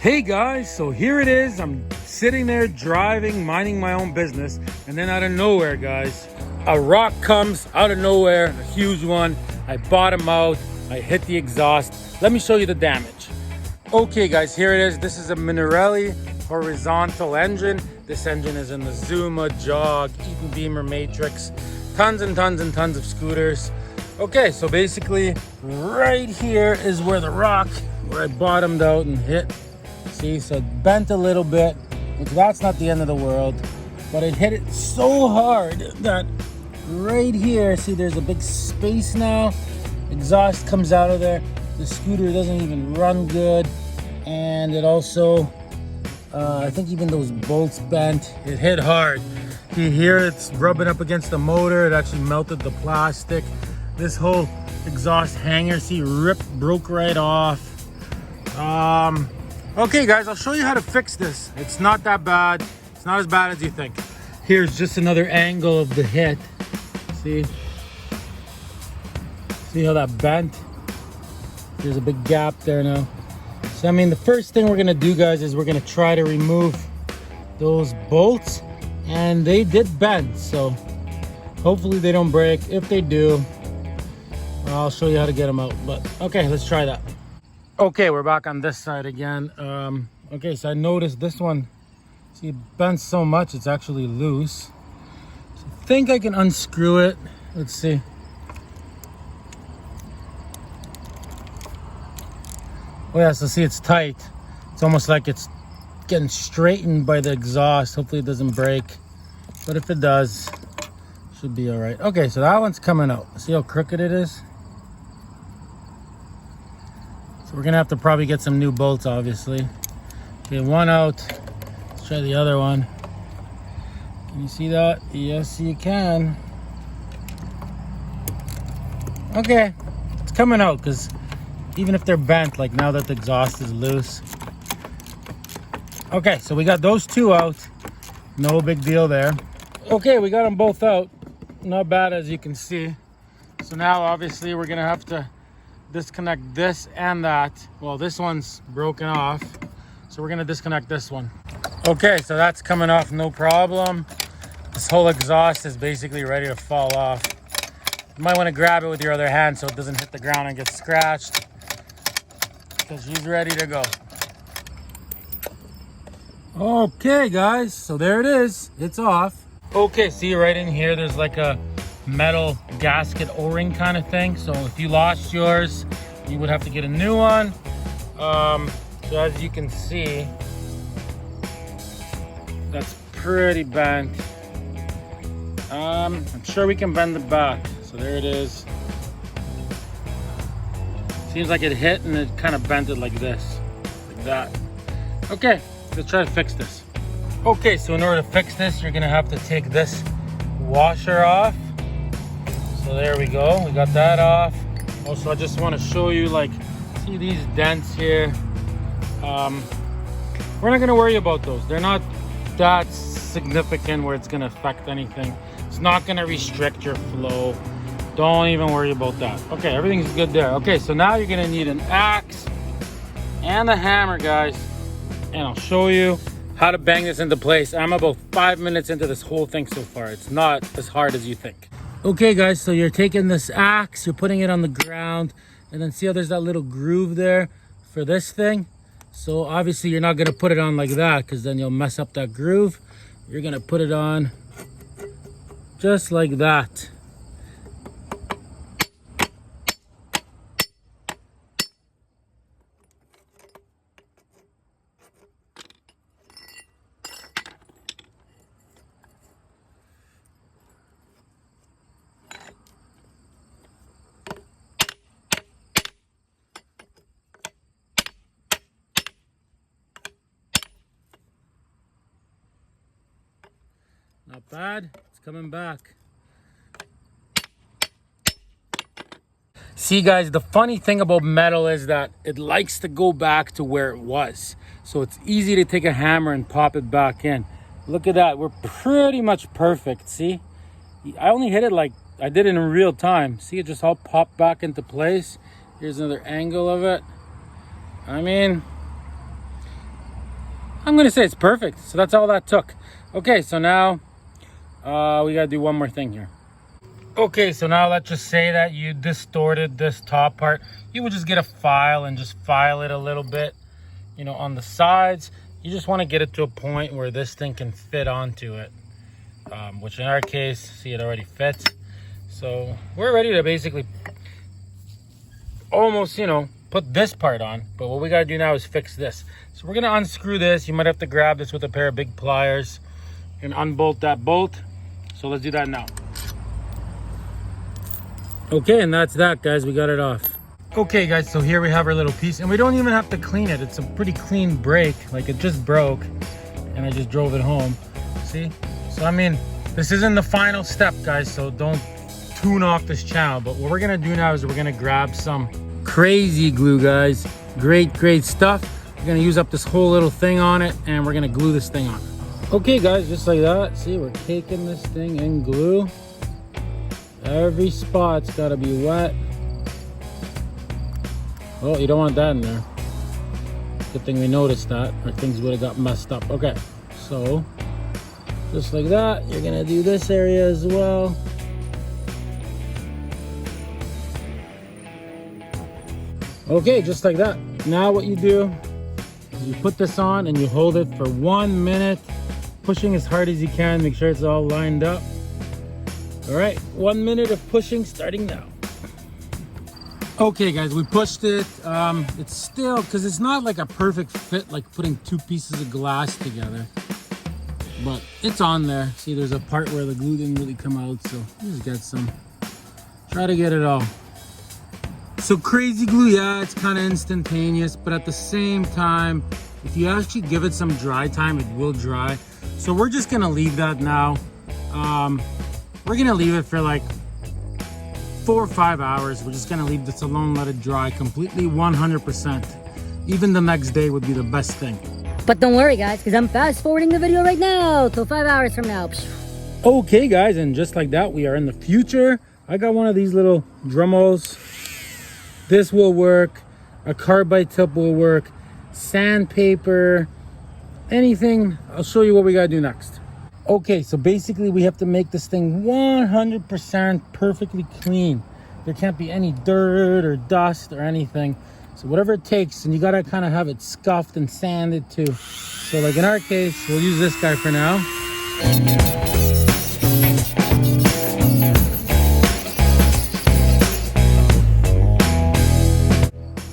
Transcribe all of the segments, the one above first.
Hey guys, so here it is. I'm sitting there driving, minding my own business, and then out of nowhere, guys, a rock comes out of nowhere, a huge one. I bottom out, I hit the exhaust. Let me show you the damage. Okay guys, here it is. This is a Minarelli Horizontal engine. This engine is in the Zuma, Jog, Eaton Beamer Matrix, tons and tons and tons of scooters. Okay, so basically right here is where the rock, where I bottomed out and hit. See, so it bent a little bit, which that's not the end of the world, but it hit it so hard that right here, see there's a big space now, exhaust comes out of there, the scooter doesn't even run good, and it also, I think even those bolts bent, it hit hard. You hear it's rubbing up against the motor, it actually melted the plastic. This whole exhaust hanger, see, broke right off. Okay guys, I'll show you how to fix this. It's not that bad. It's not as bad as you think. Here's just another angle of the hit. See how that bent? There's a big gap there now. So I mean, the first thing we're gonna do, guys, is we're gonna try to remove those bolts, and they did bend, so hopefully they don't break. If they do, I'll show you how to get them out. But okay, let's try that. Okay, we're back on this side again. Okay, so I noticed this one, see, it bent so much it's actually loose. So I think I can unscrew it. Let's see. Oh yeah, so see, it's tight. It's almost like it's getting straightened by the exhaust. Hopefully it doesn't break, but if it does, it should be all right. Okay, so that one's coming out. See how crooked it is? We're gonna have to probably get some new bolts, obviously. Okay, one out. Let's try the other one. Can you see that? Yes, you can. Okay, it's coming out, because even if they're bent, like now that the exhaust is loose. Okay, so we got those two out. No big deal there. Okay, we got them both out. Not bad, as you can see. So now, obviously, we're gonna have to disconnect this and that. Well, this one's broken off, so we're gonna disconnect this one. Okay, so that's coming off, no problem. This whole exhaust is basically ready to fall off. You might want to grab it with your other hand so it doesn't hit the ground and get scratched, because she's ready to go. Okay guys, so there it is, it's off. Okay, see right in here, there's like a metal gasket o-ring kind of thing, so if you lost yours you would have to get a new one. So as you can see, that's pretty bent. I'm sure we can bend it back. So there it is. Seems like it hit and it kind of bent it like this, like that. Okay, let's try to fix this. Okay, so in order to fix this, you're gonna have to take this washer off. So there we go, we got that off. Also, I just want to show you, like, see these dents here? We're not going to worry about those. They're not that significant where it's going to affect anything. It's not going to restrict your flow. Don't even worry about that. Okay, everything's good there. Okay, so now you're going to need an axe and a hammer, guys. And I'll show you how to bang this into place. I'm about 5 minutes into this whole thing so far. It's not as hard as you think. Okay guys, so you're taking this axe, you're putting it on the ground, and then see how there's that little groove there for this thing? So obviously you're not gonna put it on like that, because then you'll mess up that groove. You're gonna put it on just like that. Not bad, it's coming back. See guys, the funny thing about metal is that it likes to go back to where it was. So it's easy to take a hammer and pop it back in. Look at that, we're pretty much perfect, see? I only hit it like, I did it in real time. See, it just all popped back into place. Here's another angle of it. I mean, I'm gonna say it's perfect. So that's all that took. Okay, so now we gotta do one more thing here. Okay, so now let's just say that you distorted this top part. You would just get a file and just file it a little bit, you know, on the sides. You just want to get it to a point where this thing can fit onto it, which in our case, see, it already fits. So we're ready to basically almost, you know, put this part on. But what we got to do now is fix this. So we're going to unscrew this. You might have to grab this with a pair of big pliers and unbolt that bolt. So let's do that now. Okay, and that's that, guys. We got it off. Okay, guys, so here we have our little piece, and we don't even have to clean it. It's a pretty clean break. Like, it just broke, and I just drove it home. See? So, I mean, this isn't the final step, guys, so don't tune off this channel. But what we're gonna do now is we're gonna grab some crazy glue, guys. Great stuff. We're gonna use up this whole little thing on it, and we're gonna glue this thing on. Okay, guys, just like that. See, we're taking this thing in glue. Every spot's gotta be wet. Oh, you don't want that in there. Good thing we noticed that, or things would have got messed up. Okay, so just like that, you're gonna do this area as well. Okay, just like that. Now what you do is you put this on and you hold it for 1 minute, pushing as hard as you can. Make sure it's all lined up. All right, 1 minute of pushing starting now. Okay, guys, we pushed it. It's still, because it's not like a perfect fit, like putting two pieces of glass together, but it's on there. See, there's a part where the glue didn't really come out, so just get some. Try to get it all. So crazy glue, yeah, it's kind of instantaneous, but at the same time, if you actually give it some dry time, it will dry. So we're just gonna leave that now. We're gonna leave it for like 4 or 5 hours. We're just gonna leave this alone, let it dry completely 100%. Even the next day would be the best thing. But don't worry, guys, because I'm fast forwarding the video right now till 5 hours from now. Okay, guys, and just like that, we are in the future. I got one of these little Dremels. This will work. A carbide tip will work. Sandpaper, anything. I'll show you what we gotta do next. Okay, so basically we have to make this thing 100% perfectly clean. There can't be any dirt or dust or anything. So whatever it takes, and you gotta kind of have it scuffed and sanded too. So like in our case, we'll use this guy for now.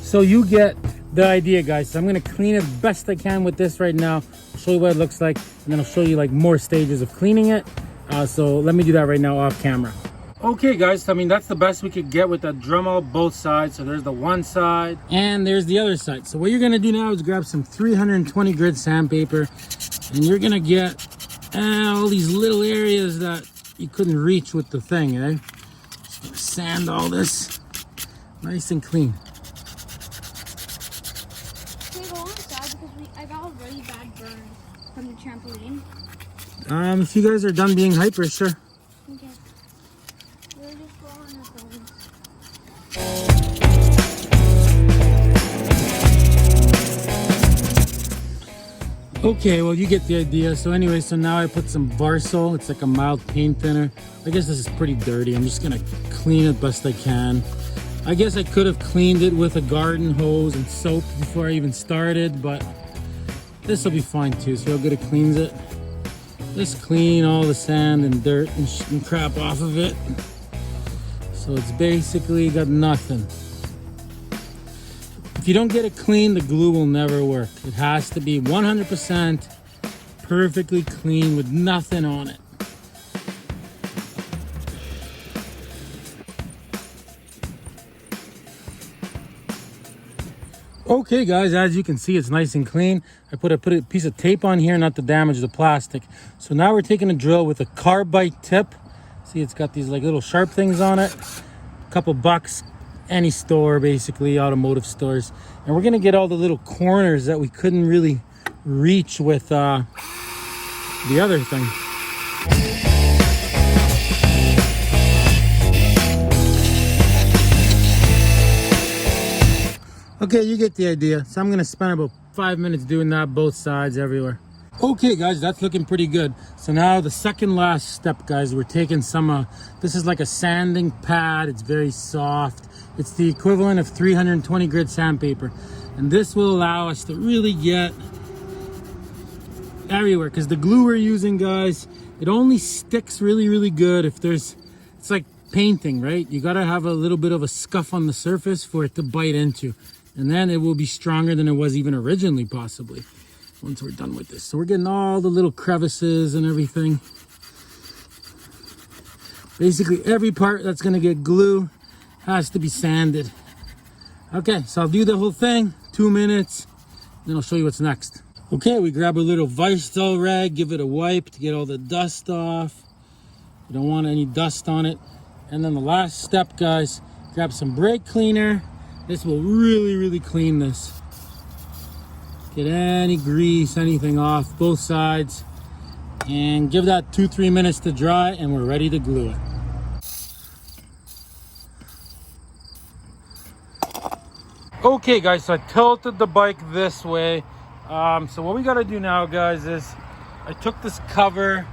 So you get the idea, guys. So I'm gonna clean it best I can with this right now. I'll show you what it looks like, and then I'll show you like more stages of cleaning it. So let me do that right now off camera. Okay, guys, I mean, that's the best we could get with that Dremel, both sides. So there's the one side, and there's the other side. So what you're gonna do now is grab some 320 grit sandpaper, and you're gonna get all these little areas that you couldn't reach with the thing, eh? Just gonna sand all this nice and clean. I got a really bad burn from the trampoline. If you guys are done being hyper, sure. Okay. We're just going our phones. Okay, well, you get the idea. So anyway, so now I put some Varsol. It's like a mild paint thinner. I guess this is pretty dirty. I'm just gonna clean it best I can. I guess I could have cleaned it with a garden hose and soap before I even started, but this will be fine too. See how good it cleans it? Just clean all the sand and dirt and crap off of it. So it's basically got nothing. If you don't get it clean, the glue will never work. It has to be 100% perfectly clean with nothing on it. Okay, guys, as you can see, it's nice and clean. I put a piece of tape on here not to damage the plastic. So now we're taking a drill with a carbide tip. See, it's got these like little sharp things on it. A couple bucks, any store, basically, automotive stores. And we're gonna get all the little corners that we couldn't really reach with the other thing. Okay, you get the idea. So I'm gonna spend about 5 minutes doing that, both sides, everywhere. Okay guys, that's looking pretty good. So now the second last step, guys, we're taking some, this is like a sanding pad. It's very soft. It's the equivalent of 320 grit sandpaper. And this will allow us to really get everywhere, because the glue we're using, guys, it only sticks really, really good if there's, it's like painting, right? You gotta have a little bit of a scuff on the surface for it to bite into. And then it will be stronger than it was even originally, possibly, once we're done with this. So we're getting all the little crevices and everything. Basically every part that's gonna get glue has to be sanded. Okay, so I'll do the whole thing, 2 minutes, then I'll show you what's next. Okay, we grab a little Reinstall rag, give it a wipe to get all the dust off. You don't want any dust on it. And then the last step, guys, grab some brake cleaner. This will really, really clean this. Get any grease, anything off both sides, and give that 2-3 minutes to dry, and we're ready to glue it. Okay guys, so I tilted the bike this way. So what we gotta do now, guys, is I took this cover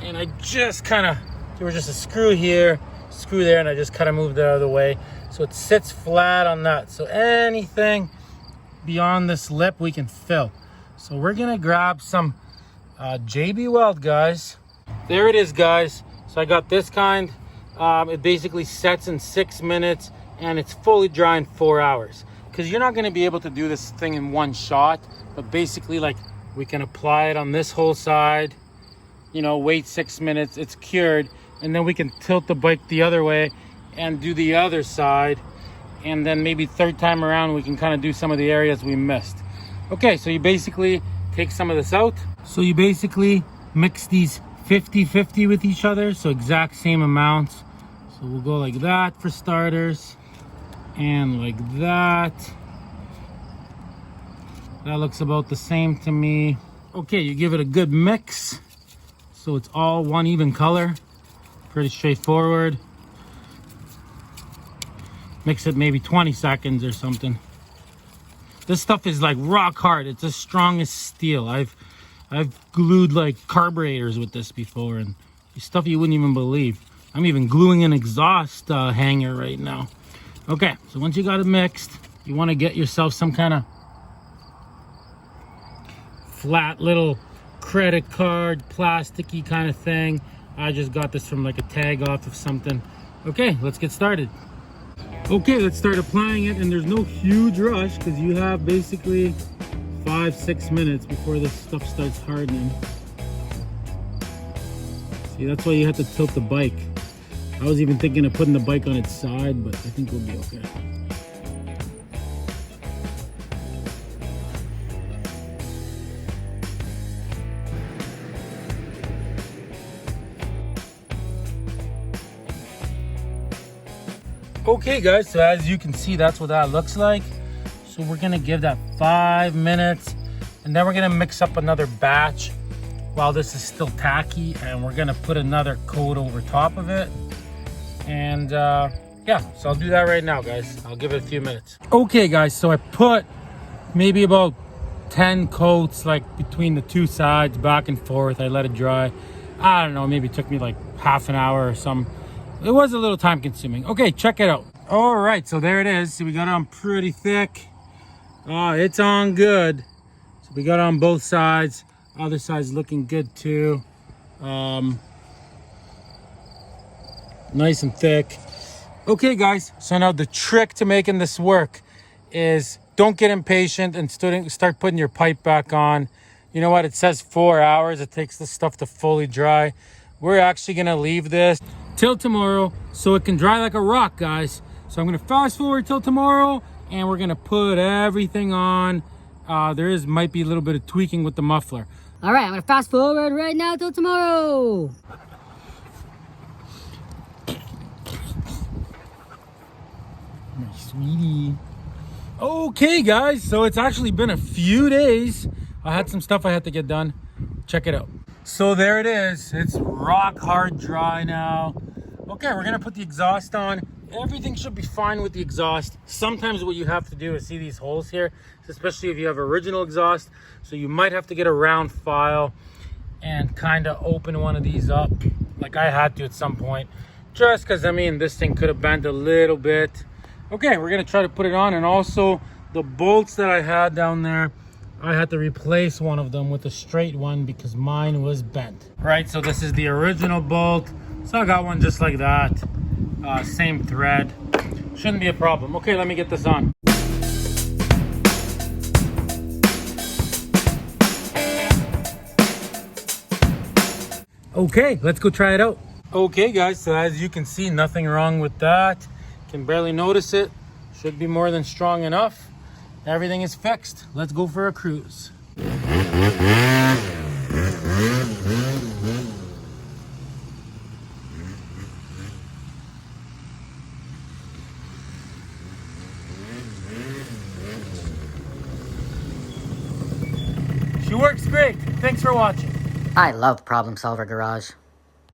and I just there was just a screw here, screw there, and I just kind of moved it out of the way so it sits flat on that. So anything beyond this lip we can fill. So we're gonna grab some JB Weld, guys. There it is, guys. So I got this kind. It basically sets in 6 minutes and it's fully dry in 4 hours, because you're not going to be able to do this thing in one shot. But basically, like, we can apply it on this whole side, you know, wait 6 minutes, it's cured, and then we can tilt the bike the other way and do the other side, and then maybe third time around we can kind of do some of the areas we missed. Okay, so you basically take some of this out. So you basically mix these 50-50 with each other, so exact same amounts. So we'll go like that for starters, and like that. That looks about the same to me. Okay, you give it a good mix so it's all one even color. Pretty straightforward. Mix it maybe 20 seconds or something. This stuff is like rock hard. It's as strong as steel. I've glued like carburetors with this before, and stuff you wouldn't even believe. I'm even gluing an exhaust hanger right now. Okay, so once you got it mixed, you want to get yourself some kind of flat little credit card, plasticky kind of thing. I just got this from like a tag off of something. Okay, let's get started. Okay, let's start applying it, and there's no huge rush because you have basically 5-6 minutes before this stuff starts hardening. See, that's why you have to tilt the bike. I was even thinking of putting the bike on its side, but I think we'll be okay. Okay guys, so as you can see, that's what that looks like. So we're gonna give that 5 minutes, and then we're gonna mix up another batch while this is still tacky, and we're gonna put another coat over top of it. And yeah, so I'll do that right now, guys. I'll give it a few minutes. Okay guys, so I put maybe about 10 coats like between the two sides, back and forth. I let it dry. I don't know, maybe it took me like half an hour or something. It was a little time consuming. Okay, check it out. All right, so there it is. So we got it on pretty thick. It's on good. So we got it on both sides. Other side's looking good too. Nice and thick. Okay guys, so now the trick to making this work is don't get impatient and start putting your pipe back on. You know what, it says 4 hours it takes this stuff to fully dry. We're actually gonna leave this till tomorrow so it can dry like a rock, guys. So I'm gonna fast forward till tomorrow, and we're gonna put everything on. There might be a little bit of tweaking with the muffler. All right, I'm gonna fast forward right now till tomorrow. My sweetie. Okay guys, so it's actually been a few days. I had some stuff I had to get done. Check it out. So there it is. It's rock hard dry now. Okay, we're gonna put the exhaust on, everything should be fine with the exhaust. Sometimes what you have to do is see these holes here, especially if you have original exhaust. So you might have to get a round file and kind of open one of these up, like I had to at some point, just because I mean this thing could have bent a little bit. Okay, we're gonna try to put it on. And also the bolts that I had down there, I had to replace one of them with a straight one because mine was bent. Right, so this is the original bolt. So I got one just like that, same thread. Shouldn't be a problem. Okay, let me get this on. Okay, let's go try it out. Okay guys, so as you can see, nothing wrong with that. Can barely notice it. Should be more than strong enough. Everything is fixed. Let's go for a cruise. She works great. Thanks for watching. I love Problem Solver Garage.